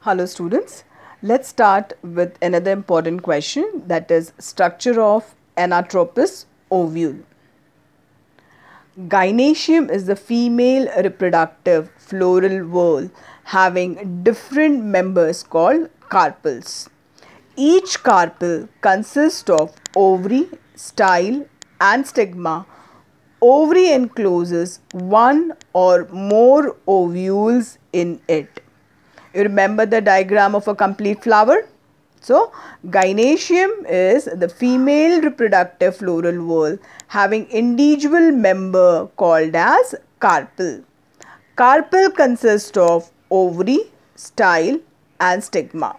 Hello students, let's start with another important question, that is structure of Anatropous ovule. Gynoecium is the female reproductive floral whorl having different members called carpels. Each carpel consists of ovary, style and stigma. Ovary encloses one or more ovules in it. You remember the diagram of a complete flower? So, gynoecium is the female reproductive floral whorl having individual member called as carpel. Carpel consists of ovary, style and stigma.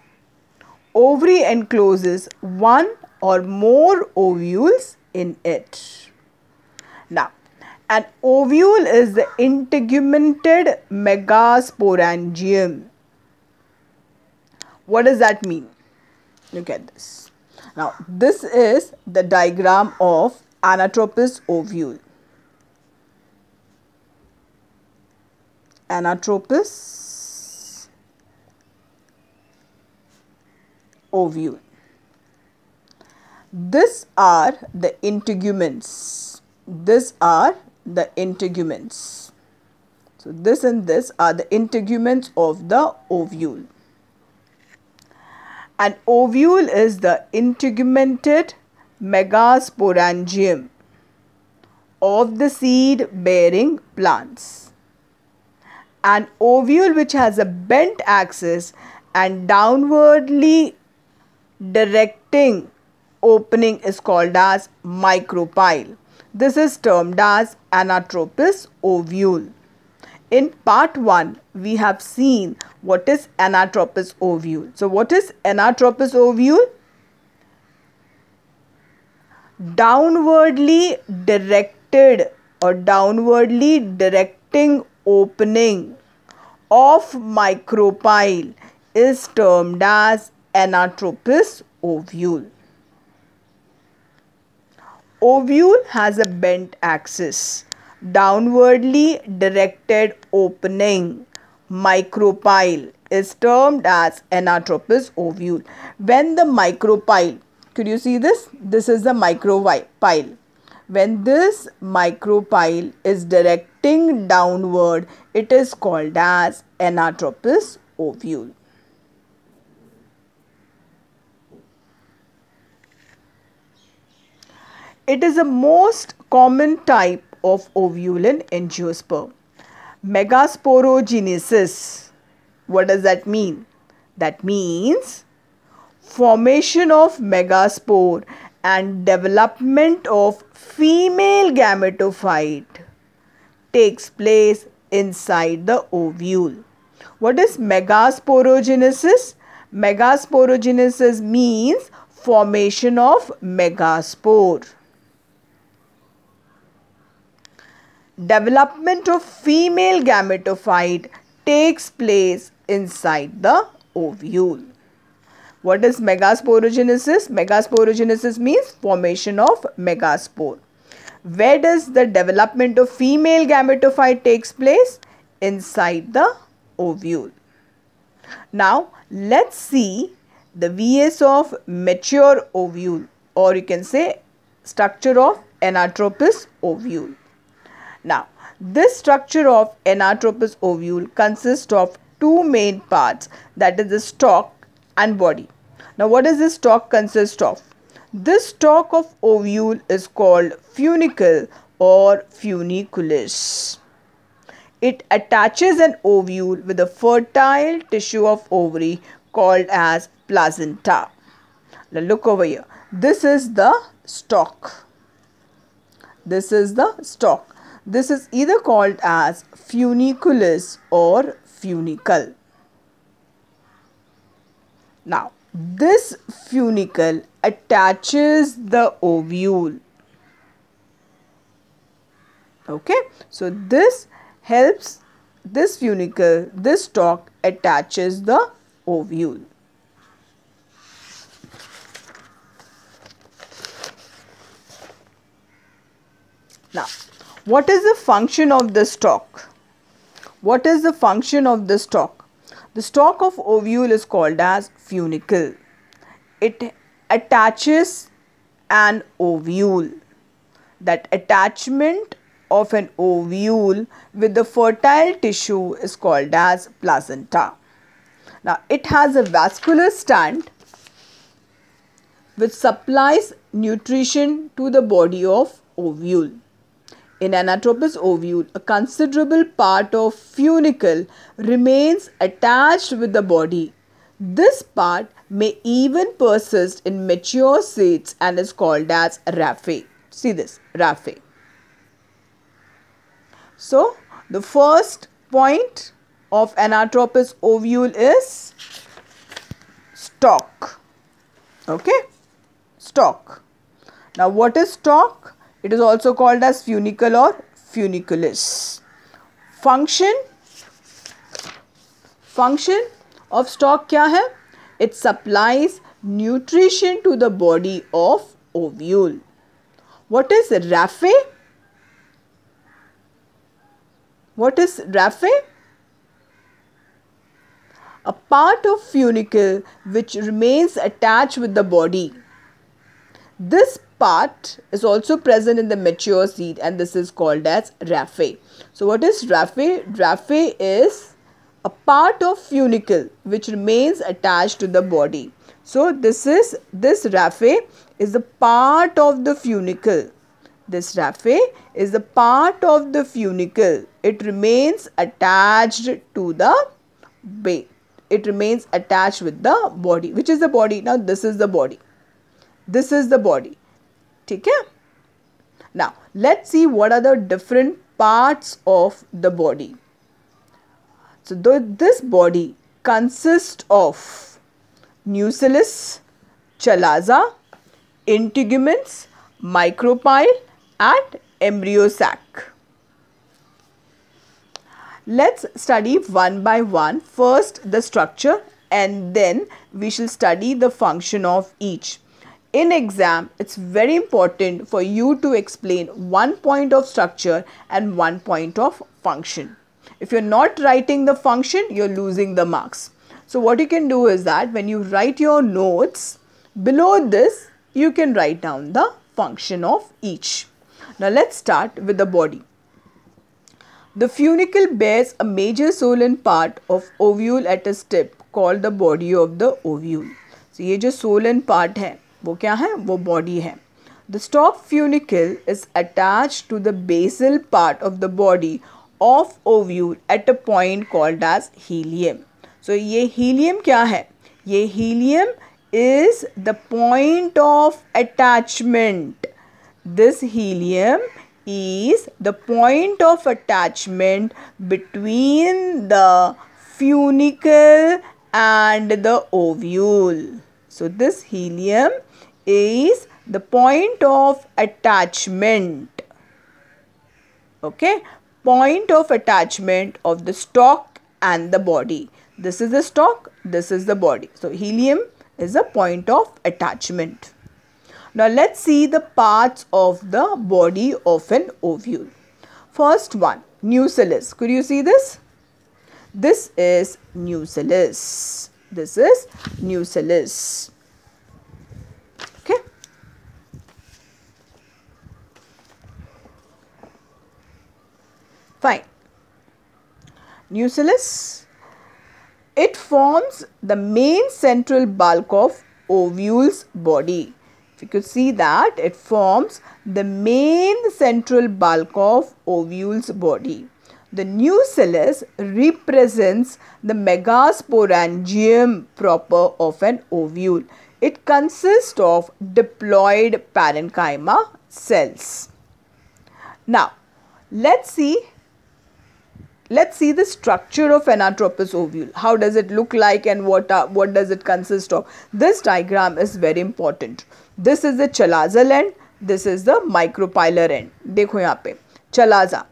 Ovary encloses one or more ovules in it. Now, an ovule is the integumented megasporangium. What does that mean? Look at this. Now, this is the diagram of Anatropous ovule. Anatropous ovule. These are the integuments. These are the integuments. So, this and this are the integuments of the ovule. An ovule is the integumented megasporangium of the seed-bearing plants. An ovule which has a bent axis and downwardly directing opening is called as micropyle. This is termed as Anatropous ovule. In part 1, we have seen what is Anatropous ovule. So, what is Anatropous ovule? Downwardly directed or downwardly directing opening of micropyle is termed as Anatropous ovule. Ovule has a bent axis. Downwardly directed opening micropyle is termed as Anatropous ovule. When the micropyle, could you see this? This is the micropyle. When this micropyle is directing downward, it is called as Anatropous ovule. It is the most common type of ovule in angiosperm. Megasporogenesis. What does that mean? That means formation of megaspore and development of female gametophyte takes place inside the ovule. What is megasporogenesis? Megasporogenesis means formation of megaspore. Development of female gametophyte takes place inside the ovule. What is megasporogenesis? Megasporogenesis means formation of megaspore. Where does the development of female gametophyte takes place? Inside the ovule. Now, let's see the VS of mature ovule, or you can say structure of Anatropous ovule. Now, this structure of Anatropous ovule consists of two main parts, that is the stalk and body. Now, what does this stalk consist of? This stalk of ovule is called funicle or funiculus. It attaches an ovule with a fertile tissue of ovary called as placenta. Now, look over here. This is the stalk. This is the stalk. This is either called as funiculus or funicle. Now, this funicle attaches the ovule. Okay, so this helps, this funicle, this stalk attaches the ovule. Now, what is the function of the stalk? What is the function of the stalk? The stalk of ovule is called as funicle. It attaches an ovule. That attachment of an ovule with the fertile tissue is called as placenta. Now, it has a vascular stand which supplies nutrition to the body of ovule. In Anatropous ovule, a considerable part of funicle remains attached with the body. This part may even persist in mature seeds and is called as raphe. See this, raphe. So, the first point of Anatropous ovule is stalk. Okay, stalk. Now, what is stalk? It is also called as funicle or funiculus. Function of stalk क्या है? It supplies nutrition to the body of ovule. What is raphe? What is raphe? A part of funicle which remains attached with the body. This part is also present in the mature seed and this is called as raphe. So what is raphe? Raphe is a part of funicle which remains attached to the body. So this raphe is the part of the funicle. This raphe is the part of the funicle. It remains attached to the base. It remains attached with the body. Which is the body? Now this is the body. This is the body. Okay? Now let's see what are the different parts of the body. So this body consists of nucellus, chalaza, integuments, micropyle and embryo sac. Let's study one by one. First the structure and then we shall study the function of each. In exam, it's very important for you to explain one point of structure and one point of function. If you're not writing the function, you're losing the marks. So what you can do is that when you write your notes, below this, you can write down the function of each. Now let's start with the body. The funicle bears a major swollen part of ovule at its tip called the body of the ovule. So ये जो swollen part है, वो क्या है? वो body है. The stalk funicle is attached to the basal part of the body of ovule at a point called as helium. So ये helium क्या है? ये helium is the point of attachment. This helium is the point of attachment between the funicle and the ovule. So this helium is the point of attachment. Okay, point of attachment of the stalk and the body. This is the stalk, this is the body. So helium is a point of attachment. Now let's see the parts of the body of an ovule. First one, nucellus. Could you see this? This is nucellus. This is nucellus. Okay. Fine. Nucellus. It forms the main central bulk of ovule's body. If you could see that, it forms the main central bulk of ovule's body. The nucellus represents the megasporangium proper of an ovule. It consists of diploid parenchyma cells. Now, let's see the structure of Anatropous ovule. How does it look like and what does it consist of? This diagram is very important. This is the chalazal end. This is the micropylar end. देखो यहाँ पे chalaza.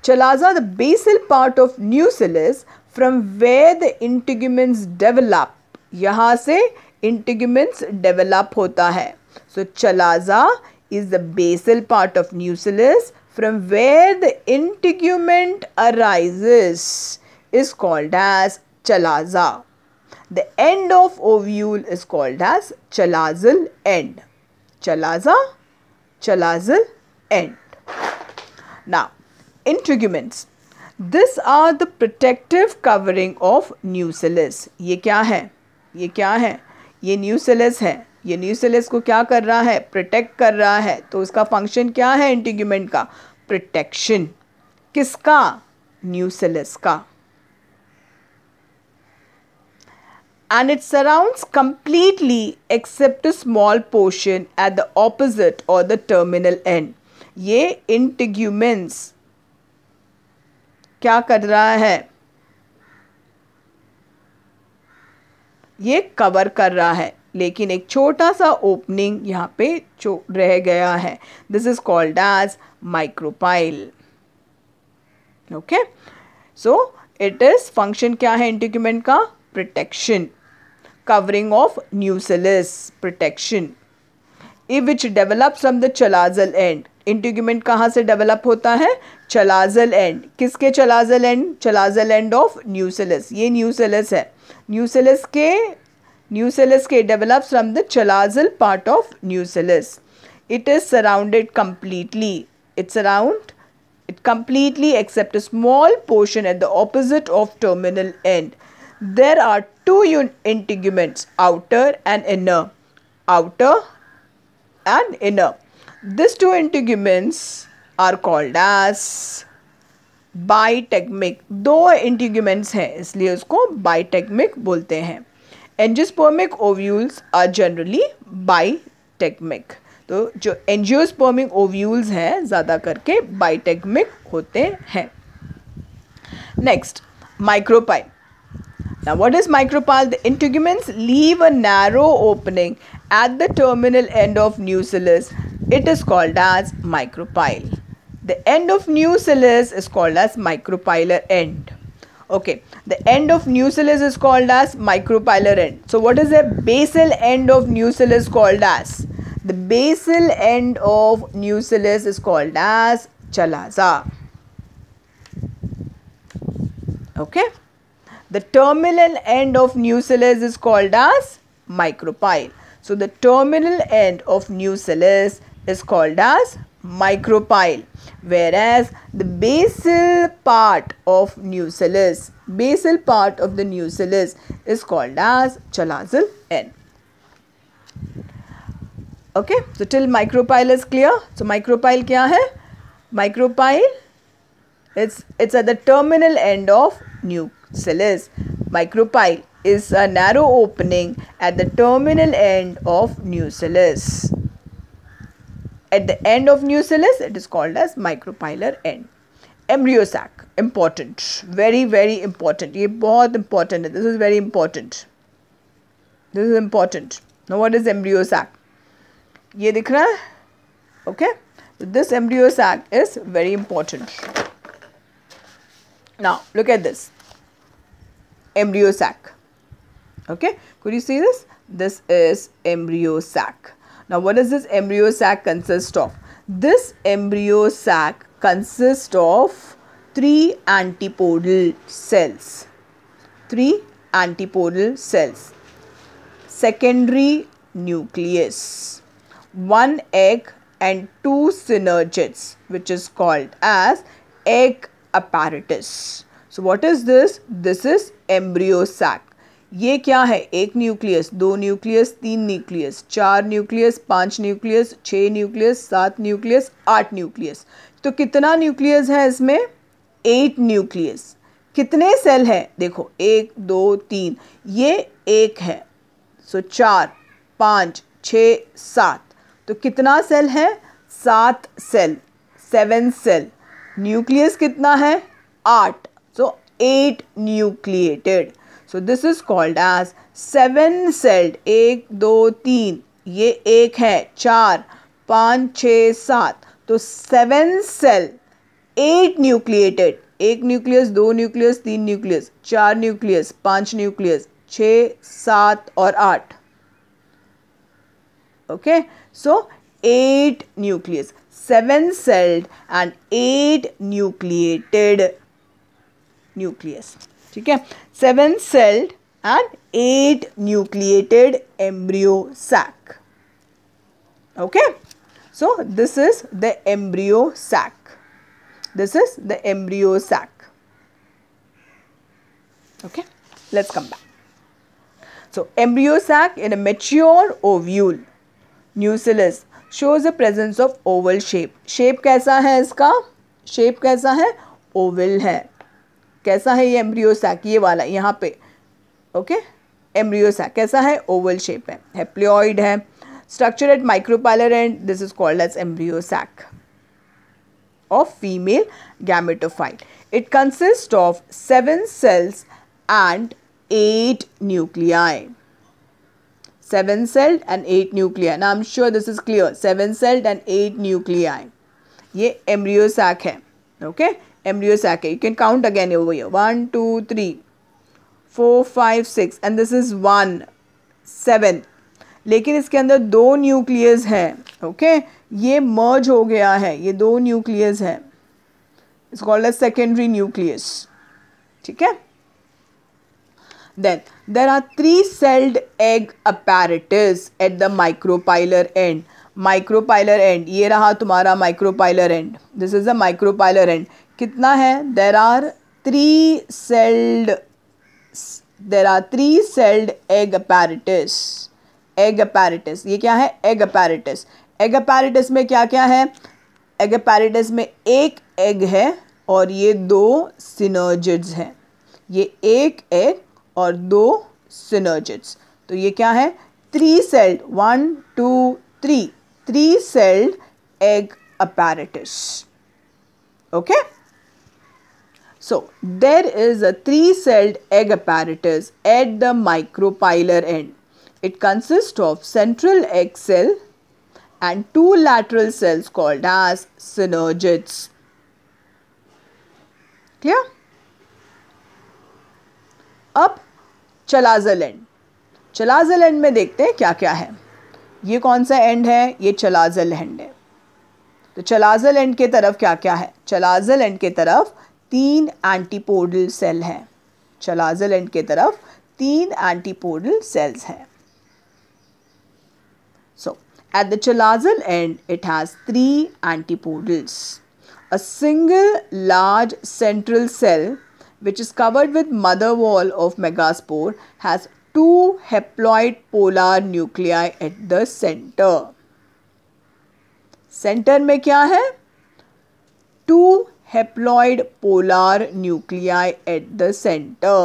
Chalaza, the basal part of nucellus from where the integuments develop. यहाँ से integuments develop होता है. So chalaza is the basal part of nucellus from where the integument arises is called as chalaza. The end of ovule is called as chalazal end. Chalaza, chalazal end. Now, integuments. These are the protective covering of nucellus. ये क्या है? ये क्या है? ये nucellus है. ये nucellus को क्या कर रहा है? प्रोटेक्ट कर रहा है. तो उसका फंक्शन क्या है इंटीग्यूमेंट का? प्रोटेक्शन. किसका? nucellus का. And it surrounds completely except a small portion at the opposite or the terminal end. ये integuments क्या कर रहा है? ये कवर कर रहा है, लेकिन एक छोटा सा ओपनिंग यहाँ पे रह गया है. This is called as micropyle. Okay, so it is function क्या है इंटीग्यूमेंट का? Protection. Covering of nucellus, protection. which develops from the chalazal end. Integument कहाँ से डेवलप होता है? Chalazal end. किसके chalazal end? Chalazal end of nucellus. ये nucellus है. न्यूसेलस के develops from the chalazal part of nucellus. It is surrounded completely. it completely except a small portion at the opposite of terminal end. There are two integuments, outer and inner. Outer and inner. These two integuments are called as bitegmic. दो integuments हैं, इसलिए उसको bitegmic बोलते हैं. Angiospermic ovules are generally bitegmic. तो जो angiospermic ovules हैं ज़्यादा करके बाइटेगमिक होते हैं. Next, micropyle. Now what is micropyle? The integuments leave a narrow opening at the terminal end of nucellus. It is called as micropyle. The end of nucellus is called as micropylar end. Okay, the end of nucellus is called as micropylar end. So what is the basal end of nucellus called as? The basal end of nucellus is called as chalaza. Okay. The terminal end of nucellus is called as micropyle. So the terminal end of nucellus is called as micropyle, whereas the basal part of the nucellus is called as chalazal end. Okay, so till micropyle is clear. So micropyle क्या है? Micropyle, it's at the terminal end of nucellus. Micropyle is a narrow opening at the terminal end of nucellus. At the end of nucellus, it is called as micropylar end. Embryo sac, important, very very important. ये बहुत important है. This is very important. This is important. Now what is embryo sac? ये दिख रहा है? Okay, so this embryo sac is very important. Now look at this embryo sac. Okay, could you see this? This is embryo sac. Now what does this embryo sac consist of? This embryo sac consists of 3 antipodal cells. 3 antipodal cells. Secondary nucleus, 1 egg and 2 synergids, which is called as egg apparatus. So what is this? This is embryo sac. ये क्या है? 1 nucleus, 2 nucleus, 3 nucleus, 4 nucleus, 5 nucleus, 6 nucleus, 7 nucleus, 8 nucleus. तो कितना nucleus है इसमें? 8 nucleus. कितने cell है? देखो 1 2 3, ये 1 है. सो 4 5 6 7. तो कितना सेल है? 7 सेल, 7 सेल. न्यूक्लियस कितना है? 8. सो 8 nucleated. So this is called as 7 celled. 1 2 3, ये 1 है, 4 5 6 7. तो 7 cell, 8 nucleated. 1 nucleus, 2 nucleus, 3 nucleus, 4 nucleus, 5 nucleus, 6 7 और 8. Okay, so 8 nucleus, 7 celled and 8 nucleated. Nucleus. ठीक है, 7 celled and 8 nucleated embryo sac. Okay, so this is the embryo sac. This is the embryo sac. Okay, let's come back. So embryo sac in a mature ovule nucellus shows the presence of oval shape. Shape कैसा है इसका? Shape कैसा है? Oval है. कैसा है ये embryo sac? ये वाला यहाँ पे. Okay, embryo sac कैसा है? Oval shape है. Haploid है. Structure at micropylar end. This is called as embryo sac of female gametophyte. It consists of 7 cells and 8 nuclei. 7 celled and 8 nuclei. Now I'm sure this is clear. 7 celled and 8 nuclei. ये embryo sac है. Okay, embryo sac है. You can count again over here. 1, 2, 3, 4, 5, 6 and this is 1, 7. लेकिन इसके अंदर 2 nucleus है. Okay, ये मर्ज हो गया है. ये 2 न्यूक्लियस है. It's called as secondary nucleus. ठीक है. Then there are 3-celled egg apparatus at the micropylar end. Micropylar end, ये रहा तुम्हारा micropylar end. This is the micropylar end. कितना है? There are 3-celled egg apparatus. Egg apparatus, ये क्या है? Egg apparatus. Egg apparatus में क्या क्या है? Egg apparatus में एक egg है और ये 2 synergids हैं. ये एक egg और 2 synergids. तो ये क्या है? 3-celled, 1, 2, 3, 3-celled egg apparatus. Okay? So there is a 3-celled egg apparatus at the micropylar end. It consists of central egg cell and 2 lateral cells called as synergids. Clear? अब चलाजल end. Chalazal and में देखते हैं क्या क्या है. ये कौन सा एंड है? ये चलाजल एंड है. तो चलाजल एंड के तरफ क्या क्या है? चलाजल एंड के तरफ 3 एंटीपोडल सेल है. चलाजल एंड के तरफ 3 एंटीपोडल सेल्स है. So at the chalazal end it has 3 antipodals. A single large central cell which is covered with mother wall of megaspore has 2 haploid polar nuclei at the center. Center में क्या है? 2 haploid polar nuclei at the center.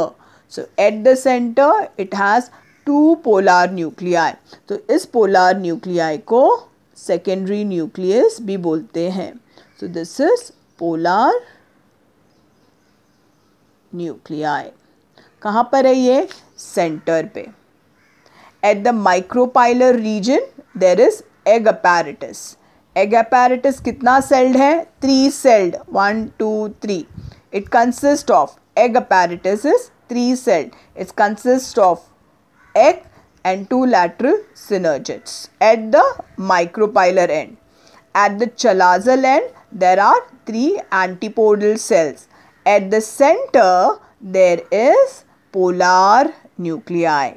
So at the center it has 2 polar nuclei. तो इस polar nuclei को secondary nucleus भी बोलते हैं. So this is polar nuclei. कहाँ पर है ये? Center पे. At the micropylar region there is egg apparatus. Egg apparatus कितना celled है? 3 celled. 1, 2, 3. It consists of, egg apparatus is 3 celled. It consists of egg and 2 lateral synergids at the micropylar end. At the chalazal end there are 3 antipodal cells. At the center there is polar nuclei.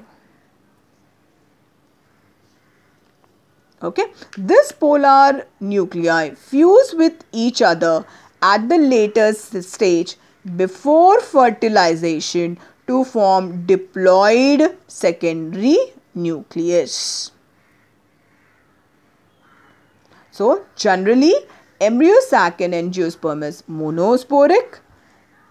Okay, this polar nuclei fuse with each other at the later stage before fertilization to form diploid secondary nucleus. So generally embryo sac in angiosperm is monosporic.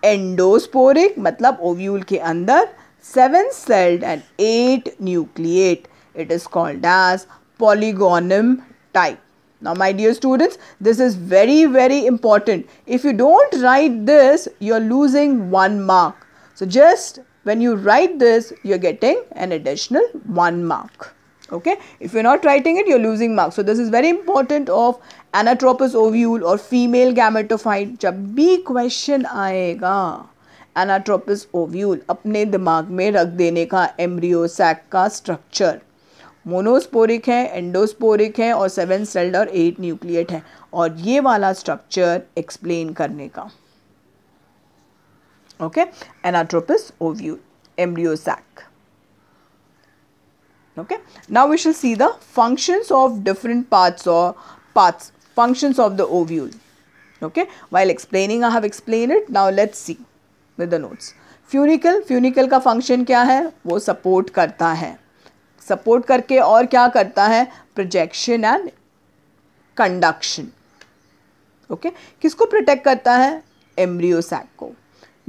Endosporic मतलब ovule के अंदर 7 celled and 8 nucleate. It is called as polygonum type. Now my dear students, this is very important. If you don't write this, you are losing 1 mark. So just when you write this, you are getting an additional 1 mark. Okay, if you are not writing it, you are losing marks. So this is very important of anatropous ovule और female gametophyte. जब भी question आएगा anatropous ovule, अपने दिमाग में रख देने का embryo sac का स्ट्रक्चर. मोनोस्पोरिक है, एंडोस्पोरिक है और 7 सेल्ड और 8 न्यूक्लिएट है. और ये वाला स्ट्रक्चर एक्सप्लेन करने का. Okay, anatropous ovule, embryo sac. Okay, now we shall see the functions of different functions of the ovule. Okay, while explaining I have explained it. Now let's see with the notes. Funicle का function क्या है? वो support करता है, support करके और क्या करता है? Projection and conduction. ओके, किसको प्रोटेक्ट करता है? एम्ब्रियो सैक को.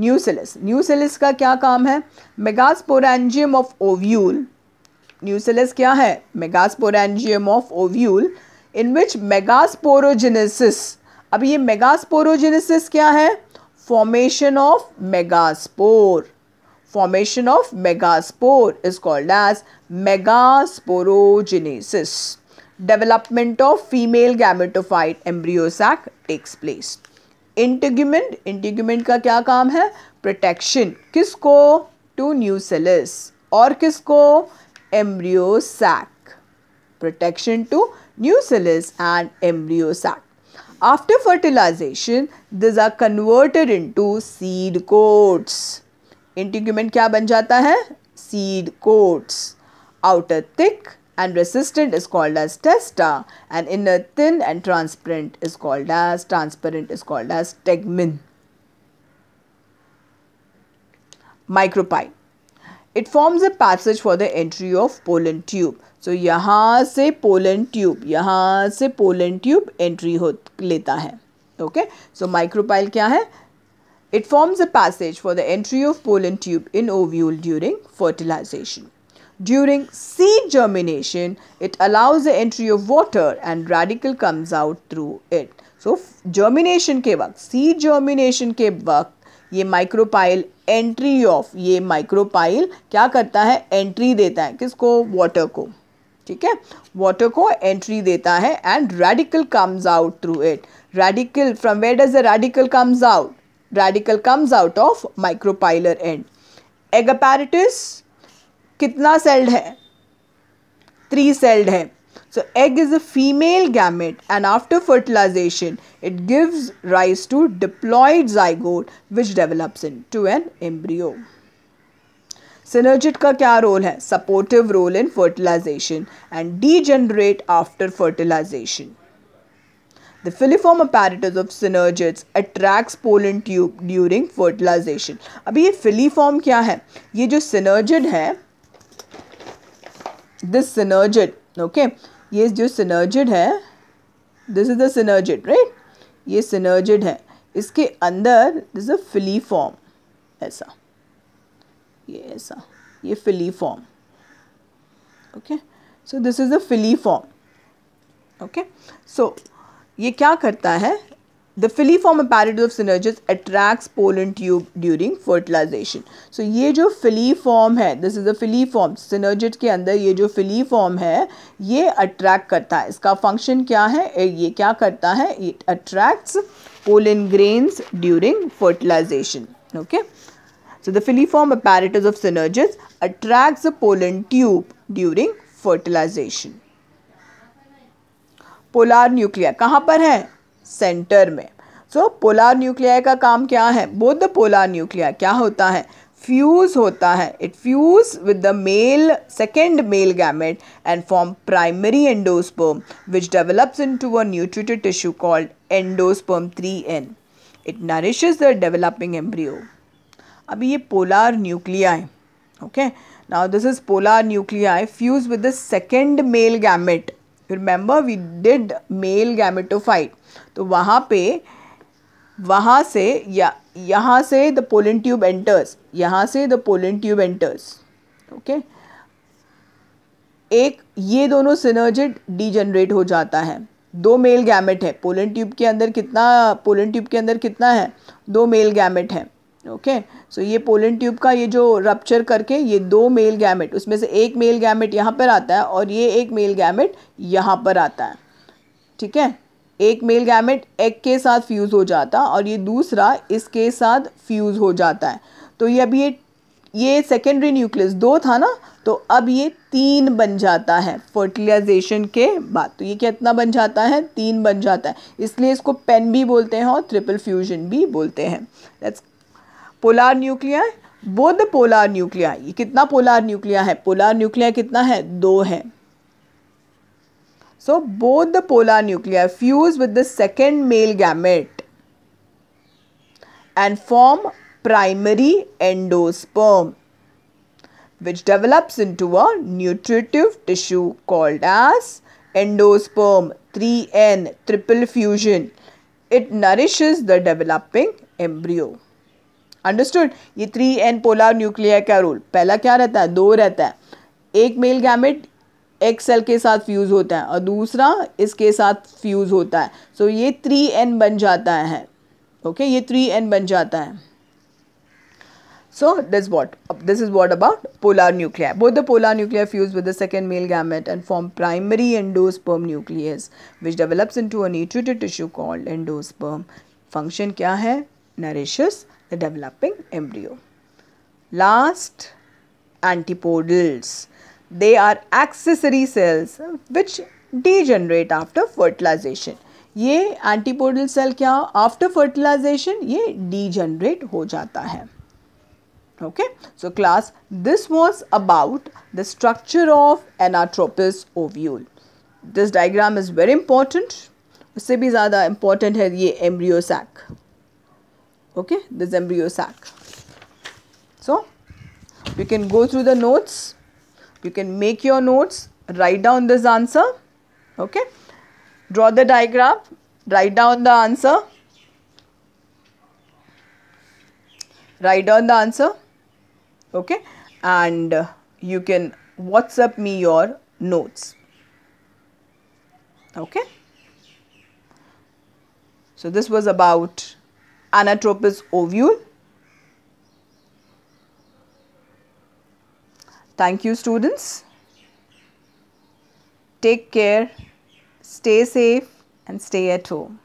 न्यूसेलस का क्या काम है? Megasporangium of ovule. न्यूसेलस क्या है? Megasporangium of ovule in which megasporogenesis. अब ये मेगास्पोरोजेनेसिस क्या है? Formation of megaspore. Formation of megaspore is called as megasporogenesis. Development of female gametophyte embryo sac takes place. Integument का क्या काम है? Protection. किसको? To nucellus. और किसको? Embryo sac. Protection to nucellus and embryo sac. After fertilization, these are converted into seed coats. Integument क्या बन जाता है? Seed coats. Outer thick and resistant is called as testa, and inner thin and transparent is called as tegmen. Micropyle. It forms a passage for the entry of pollen tube. So यहाँ से pollen tube entry लेता है. Okay, so micropyle क्या है? It forms a passage for the entry of pollen tube in ovule during fertilization. During seed germination, it allows the entry of water and radical comes out through it. So germination के वक्त, seed germination के वक्त ये micropyle entry of, ये micropyle क्या करता है? Entry देता है. किसको? Water को. ठीक है, water को entry देता है and radical comes out through it. Radical, from where does the radical comes out? Radical comes out of micropylar end. Egg apparatus कितना celled है? 3 celled है. So egg is a female gamete and after fertilization it gives rise to diploid zygote which develops into an embryo. Synergid का क्या role है? Supportive role in fertilization and degenerate after fertilization. The filiform apparatus of synergids attracts pollen tube during fertilization. अभी ये filiform क्या है? ये जो synergid है, this synergid, okay, ये जो synergid है, this is the synergid, right? ये synergid है, इसके अंदर this is a filiform, ऐसा, ये ऐसा, ये filiform, okay, so this is the filiform, okay, so ये क्या करता है? The filiform apparatus of synergids attracts pollen tube during fertilization. So ये जो filiform है, this is the filiform. synergid के अंदर ये जो filiform है, ये attract करता है. इसका function क्या है? ये क्या करता है? It attracts pollen grains during fertilization. Okay. So the filiform apparatus of synergids attracts the pollen tube during fertilization. Polar nuclei कहाँ पर है? सेंटर में. सो पोलार न्यूक्लिया का काम क्या है? बोथ द पोलार न्यूक्लिया क्या होता है? फ्यूज होता है. It fuse with the male second male gamete and form primary endosperm which develops into a nutrited tissue called endosperm 3n. It nourishes the developing embryo. अभी ये पोलार न्यूक्लिया है. Okay, now this is polar nuclei fuse with the second male gamete. Remember we did male gametophyte. तो वहाँ से यहाँ से the pollen tube enters. यहाँ से the pollen tube enters. Okay. एक ये दोनों synergid degenerate हो जाता है. 2 मेल गैमेट है. पोलन ट्यूब के अंदर कितना है? 2 मेल गैमेट है. ओके, सो ये पोलन ट्यूब का ये जो रप्चर करके ये 2 मेल गैमेट, उसमें से एक मेल गैमेट यहाँ पर आता है और ये एक मेल गैमेट यहाँ पर आता है. ठीक है, एक मेल गैमेट एग के साथ फ्यूज़ हो जाता और ये दूसरा इसके साथ फ्यूज़ हो जाता है. तो ये अभी ये सेकेंडरी न्यूक्लियस 2 था ना, तो अब ये 3 बन जाता है फर्टिलाइजेशन के बाद. तो ये कितना बन जाता है? 3 बन जाता है. इसलिए इसको पेन भी बोलते हैं और ट्रिपल फ्यूजन भी बोलते हैं. That's polar nuclei, both the polar nuclei, ये कितना पोलार न्यूक्लिया है, पोलार न्यूक्लिया कितना है, 2 है. So both the polar nuclei fuse with the second male gamete and form primary endosperm, which develops into a nutritive tissue called as endosperm. 3N triple fusion. It nourishes the developing embryo. Understood? ये 3N polar nuclei का role, पहला क्या रहता है, 2 रहता है. एक male gamete एक सेल के साथ फ्यूज होता है और दूसरा इसके साथ फ्यूज होता है. सो ये 3N बन जाता है. ओके, ये 3N बन जाता है. So this is what about polar nuclei. Both the polar nuclei fuse with the second male gamete and form primary endosperm nucleus, which develops into a nutritive tissue called endosperm. Function क्या है? Nourishes the developing embryo. Last, antipodals. They are accessory cells which degenerate after fertilization. ये antipodal cell क्या, after fertilization ये degenerate हो जाता है. Okay, so class, this was about the structure of anatropous ovule. This diagram is very important. उससे भी ज़्यादा important है ये embryo sac. Okay, this embryo sac. So you can go through the notes. You can make your notes, write down this answer. Okay, draw the diagram, write down the answer. Write down the answer. Okay, and you can WhatsApp me your notes. Okay, so this was about anatropous ovule. Thank you, students. Take care, stay safe and stay at home.